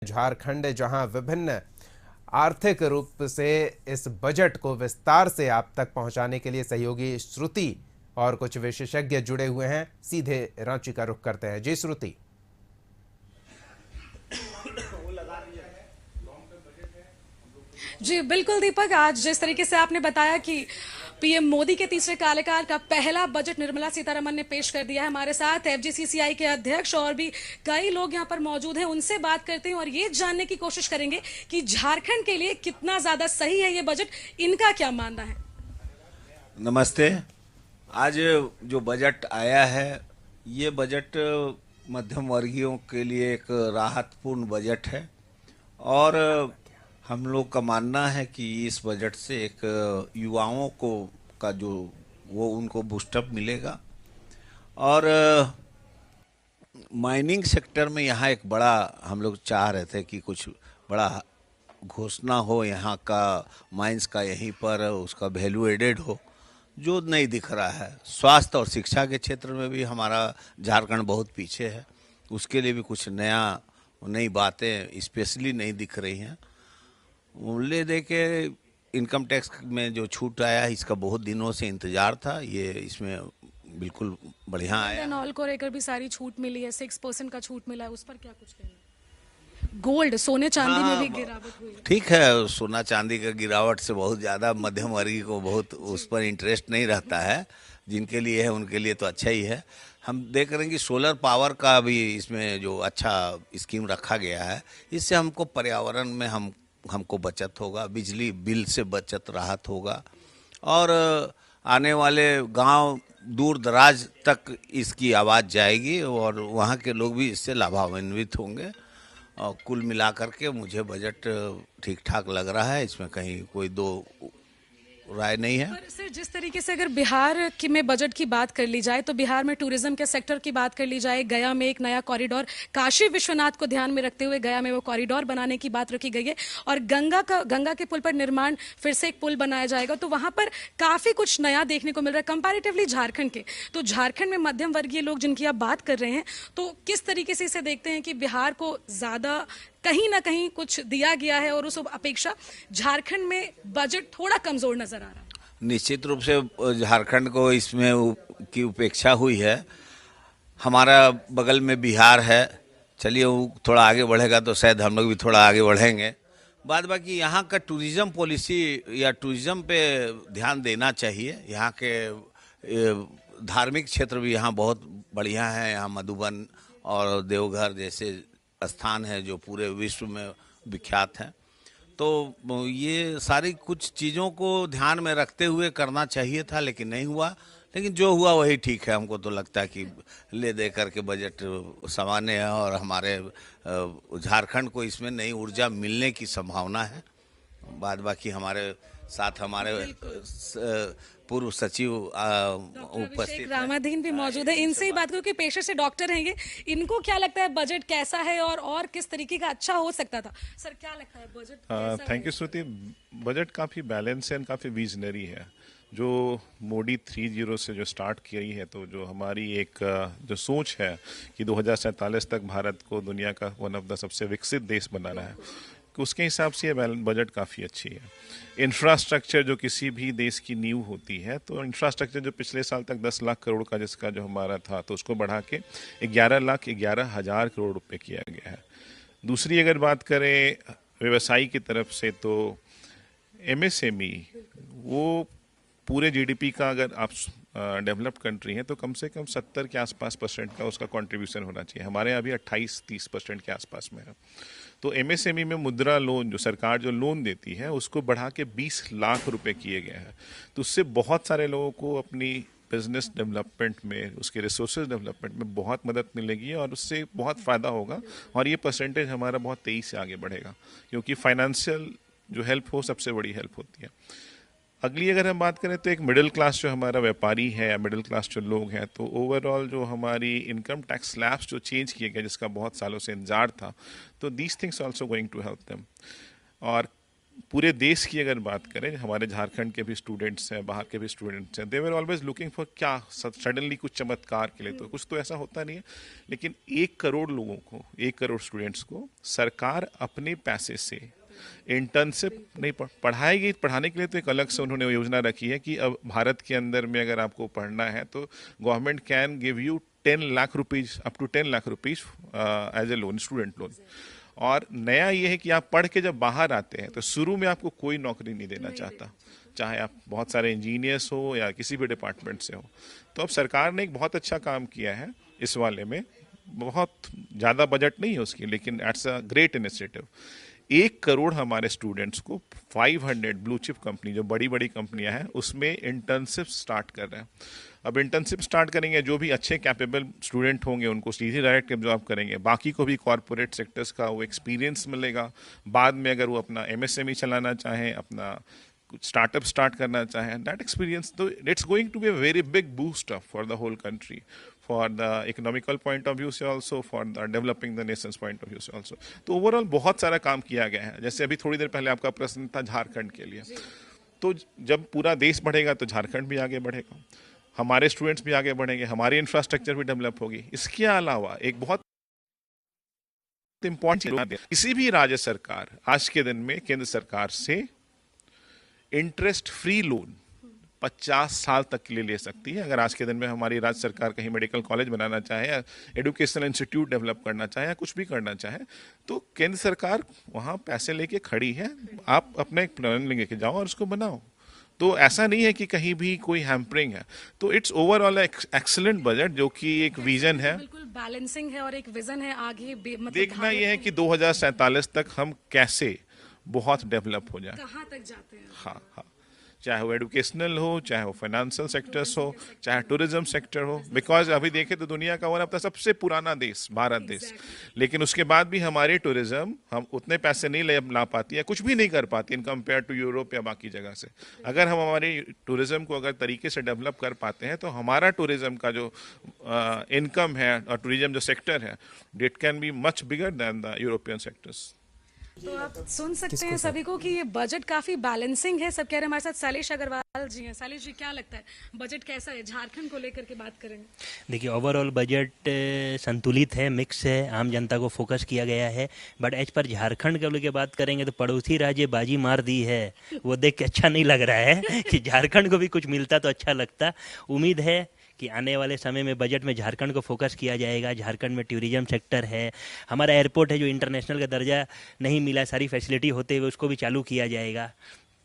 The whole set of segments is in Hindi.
झारखंड जहां विभिन्न आर्थिक रूप से इस बजट को विस्तार से आप तक पहुंचाने के लिए सहयोगी श्रुति और कुछ विशेषज्ञ जुड़े हुए हैं। सीधे रांची का रुख करते हैं। जी श्रुति। जी बिल्कुल दीपक, आज जिस तरीके से आपने बताया कि पीएम मोदी के तीसरे कार्यकाल का पहला बजट निर्मला सीतारमण ने पेश कर दिया है, हमारे साथ एफजीसीसीआई के अध्यक्ष और भी कई लोग यहां पर मौजूद हैं। उनसे बात करते हैं और ये जानने की कोशिश करेंगे कि झारखंड के लिए कितना ज्यादा सही है ये बजट, इनका क्या मानना है। नमस्ते। आज जो बजट आया है ये बजट मध्यम वर्गीयों के लिए एक राहतपूर्ण बजट है और हम लोग का मानना है कि इस बजट से एक युवाओं को का जो वो उनको बूस्टअप मिलेगा और माइनिंग सेक्टर में यहाँ एक बड़ा हम लोग चाह रहे थे कि कुछ बड़ा घोषणा हो यहाँ का माइंस का, यहीं पर उसका वैल्यू एडेड हो, जो नहीं दिख रहा है। स्वास्थ्य और शिक्षा के क्षेत्र में भी हमारा झारखंड बहुत पीछे है, उसके लिए भी कुछ नई बातें स्पेशली नहीं दिख रही हैं। मूल्य दे के इनकम टैक्स में जो छूट आया है इसका बहुत दिनों से इंतजार था, ये इसमें बिल्कुल बढ़िया आया। ऑल को लेकर भी सारी छूट मिली है, 6% का छूट मिला है, उस पर क्या कुछ कहना। गोल्ड, सोने चांदी में भी गिरावट हुई है। ठीक है, सोना चांदी का गिरावट से बहुत ज़्यादा मध्यम वर्गीय को बहुत उस पर इंटरेस्ट नहीं रहता है। जिनके लिए है उनके लिए तो अच्छा ही है। हम देख रहे हैं कि सोलर पावर का भी इसमें जो अच्छा स्कीम रखा गया है, इससे हमको पर्यावरण में हमको बचत होगा, बिजली बिल से बचत राहत होगा और आने वाले गांव दूर दराज तक इसकी आवाज़ जाएगी और वहाँ के लोग भी इससे लाभान्वित होंगे। और कुल मिलाकर के मुझे बजट ठीक ठाक लग रहा है, इसमें कहीं कोई दो राय नहीं है। पर सर, जिस तरीके से अगर बिहार की में बजट की बात कर ली जाए तो बिहार में टूरिज्म के सेक्टर की बात कर ली जाए, गया में एक नया कॉरिडोर, काशी विश्वनाथ को ध्यान में रखते हुए गया में वो कॉरिडोर बनाने की बात रखी गई है और गंगा के पुल पर निर्माण, फिर से एक पुल बनाया जाएगा, तो वहां पर काफी कुछ नया देखने को मिल रहा है कंपैरेटिवली झारखंड के। तो झारखंड में मध्यम वर्गीय लोग जिनकी आप बात कर रहे हैं, तो किस तरीके से इसे देखते हैं कि बिहार को ज्यादा कहीं ना कहीं कुछ दिया गया है और उस अपेक्षा झारखंड में बजट थोड़ा कमजोर नजर आ रहा है। निश्चित रूप से झारखंड को इसमें की उपेक्षा हुई है। हमारा बगल में बिहार है, चलिए वो थोड़ा आगे बढ़ेगा तो शायद हम लोग भी थोड़ा आगे बढ़ेंगे। बाद बाकी यहाँ का टूरिज़्म पॉलिसी या टूरिज़्म पे ध्यान देना चाहिए। यहाँ के धार्मिक क्षेत्र भी यहाँ बहुत बढ़िया है। यहाँ मधुबन और देवघर जैसे स्थान है जो पूरे विश्व में विख्यात हैं। तो ये सारी कुछ चीज़ों को ध्यान में रखते हुए करना चाहिए था, लेकिन नहीं हुआ। लेकिन जो हुआ वही ठीक है। हमको तो लगता है कि ले दे करके बजट सामान्य है और हमारे झारखंड को इसमें नई ऊर्जा मिलने की संभावना है। बाद बाकी हमारे साथ हमारे पूर्व सचिव उपस्थित रामाधीन भी मौजूद है, इनसे ही बात करूं कि पेशे से डॉक्टर हैं ये, इनको क्या लगता है बजट कैसा है और किस तरीके का अच्छा हो सकता था। सर क्या लगता है budget? Thank you Shruti. Budget काफ़ी बैलेंस है और काफ़ी विजनरी है। जो मोदी 3.0 से जो स्टार्ट की है, तो जो हमारी एक जो सोच है कि 2047 तक भारत को दुनिया का वन ऑफ द सबसे विकसित देश बनाना है, उसके हिसाब से ये बजट काफ़ी अच्छी है। इंफ्रास्ट्रक्चर जो किसी भी देश की नींव होती है, तो इंफ्रास्ट्रक्चर जो पिछले साल तक 10 लाख करोड़ का जिसका जो हमारा था, तो उसको बढ़ा के 11,11,000 करोड़ रुपए किया गया है। दूसरी अगर बात करें व्यवसायी की तरफ से, तो एमएसएमई वो पूरे जीडीपी का, अगर आप डेवलप्ड कंट्री हैं तो कम से कम 70 के आसपास % का उसका कंट्रीब्यूशन होना चाहिए। हमारे यहाँ अभी 28-30% के आसपास में है। तो एमएसएमई में मुद्रा लोन जो सरकार जो लोन देती है उसको बढ़ा के 20 लाख रुपए किए गए हैं। तो उससे बहुत सारे लोगों को अपनी बिजनेस डेवलपमेंट में, उसके रिसोर्सेज डेवलपमेंट में बहुत मदद मिलेगी और उससे बहुत फ़ायदा होगा और ये परसेंटेज हमारा बहुत तेज़ी से आगे बढ़ेगा, क्योंकि फाइनेंशियल जो हेल्प हो सबसे बड़ी हेल्प होती है। अगली अगर हम बात करें तो एक मिडिल क्लास जो हमारा व्यापारी है या मिडिल क्लास जो लोग हैं, तो ओवरऑल जो हमारी इनकम टैक्स स्लैब्स जो चेंज किए गए जिसका बहुत सालों से इंतजार था, तो these things also going to help them. और पूरे देश की अगर बात करें, हमारे झारखंड के भी स्टूडेंट्स हैं, बाहर के भी स्टूडेंट्स हैं, दे वर ऑलवेज लुकिंग फॉर क्या सडनली कुछ चमत्कार के लिए, तो कुछ तो ऐसा होता नहीं है। लेकिन 1 करोड़ लोगों को, 1 करोड़ स्टूडेंट्स को सरकार अपने पैसे से इंटर्नशिप नहीं पढ़ाएगी। पढ़ाने के लिए तो एक अलग से उन्होंने योजना रखी है कि अब भारत के अंदर में अगर आपको पढ़ना है तो government can give you 10 lakh rupees, up to 10 lakh rupees as a loan, student loan. और नया ये है कि आप पढ़ के जब बाहर आते हैं तो शुरू में आपको कोई नौकरी नहीं देना चाहता, चाहे आप बहुत सारे इंजीनियर्स हो या किसी भी डिपार्टमेंट से हो। तो अब सरकार ने एक बहुत अच्छा काम किया है इस वाले में, बहुत ज़्यादा बजट नहीं है उसकी, लेकिन it's a great initiative. 1 crore हमारे स्टूडेंट्स को 500 ब्लू चिप कंपनी, जो बड़ी बड़ी कंपनियां हैं, उसमें इंटर्नशिप स्टार्ट कर रहे हैं। अब इंटर्नशिप स्टार्ट करेंगे, जो भी अच्छे कैपेबल स्टूडेंट होंगे उनको सीधे डायरेक्ट जॉब करेंगे, बाकी को भी कॉरपोरेट सेक्टर्स का वो एक्सपीरियंस मिलेगा। बाद में अगर वो अपना एमएसएमई चलाना चाहें, अपना कुछ स्टार्टअप स्टार्ट करना चाहें, दैट एक्सपीरियंस, तो it's going to be a very big boost for the whole country, for the economical point of view से also, for the developing the nation's point of view से also। तो ओवरऑल बहुत सारा काम किया गया है। जैसे अभी थोड़ी देर पहले आपका प्रश्न था झारखंड के लिए, तो जब पूरा देश बढ़ेगा तो झारखंड भी आगे बढ़ेगा, हमारे स्टूडेंट्स भी आगे बढ़ेंगे, हमारी इंफ्रास्ट्रक्चर भी डेवलप होगी। इसके अलावा एक बहुत इंपॉर्टेंट, किसी भी राज्य सरकार आज के दिन में केंद्र सरकार से इंटरेस्ट फ्री लोन 50 साल तक के लिए ले सकती है। अगर आज के दिन में हमारी राज्य सरकार कहीं मेडिकल कॉलेज बनाना चाहे या एजुकेशनल इंस्टीट्यूट डेवलप करना चाहे या कुछ भी करना चाहे, तो केंद्र सरकार वहाँ पैसे लेके खड़ी है, आप अपना एक प्लान लेके जाओ और उसको बनाओ। तो ऐसा नहीं है कि कहीं भी कोई हैम्परिंग है। तो इट्स ओवरऑल एक्सीलेंट बजट, जो कि एक विजन है, बिल्कुल बैलेंसिंग है और एक विजन है आगे मतलब देखना यह है कि 2047 तक हम कैसे बहुत डेवलप हो जाए, कहाँ तक जाते हैं। हाँ हाँ, चाहे वो एजुकेशनल हो, चाहे वो फाइनेंशियल सेक्टर्स हो, चाहे टूरिज्म सेक्टर हो। बिकॉज अभी देखें तो दुनिया का वन ऑफ द सबसे पुराना देश भारत देश, लेकिन उसके बाद भी हमारी टूरिज्म हम उतने पैसे नहीं ला पाती है, कुछ भी नहीं कर पाती इन कंपेयर टू यूरोप या बाकी जगह से। अगर हम हमारी टूरिज्म को अगर तरीके से डेवलप कर पाते हैं, तो हमारा टूरिज्म का जो इनकम है और टूरिज्म जो सेक्टर है, it can be much bigger than the European sectors. तो आप सुन सकते हैं सभी को कि ये बजट काफी बैलेंसिंग है। सब कह रहे हैं। हमारे साथ शैलेश अग्रवाल जी हैं। शैलेश जी, क्या लगता है बजट कैसा है? झारखंड को लेकर के बात करेंगे। देखिए, ओवरऑल बजट संतुलित है, मिक्स है, आम जनता को फोकस किया गया है। बट एज पर झारखंड को लेकर बात करेंगे तो पड़ोसी राज्य बाजी मार दी है, वो देख के अच्छा नहीं लग रहा है कि झारखंड को भी कुछ मिलता तो अच्छा लगता। उम्मीद है कि आने वाले समय में बजट में झारखंड को फोकस किया जाएगा। झारखंड में टूरिज्म सेक्टर है, हमारा एयरपोर्ट है जो इंटरनेशनल का दर्जा नहीं मिला, सारी फैसिलिटी होते हुए उसको भी चालू किया जाएगा।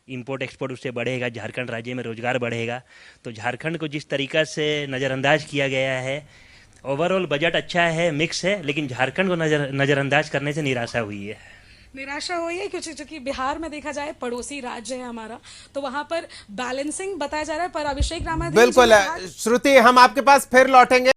इंपोर्ट एक्सपोर्ट उससे बढ़ेगा, झारखंड राज्य में रोजगार बढ़ेगा। तो झारखंड को जिस तरीक़ा से नज़रअंदाज किया गया है, ओवरऑल बजट अच्छा है, मिक्स है, लेकिन झारखंड को नज़रअंदाज करने से निराशा हुई है। निराशा हुई है क्योंकि बिहार में देखा जाए पड़ोसी राज्य है हमारा, तो वहां पर बैलेंसिंग बताया जा रहा है। पर अभिषेक रामाधीन बिल्कुल श्रुति, हम आपके पास फिर लौटेंगे।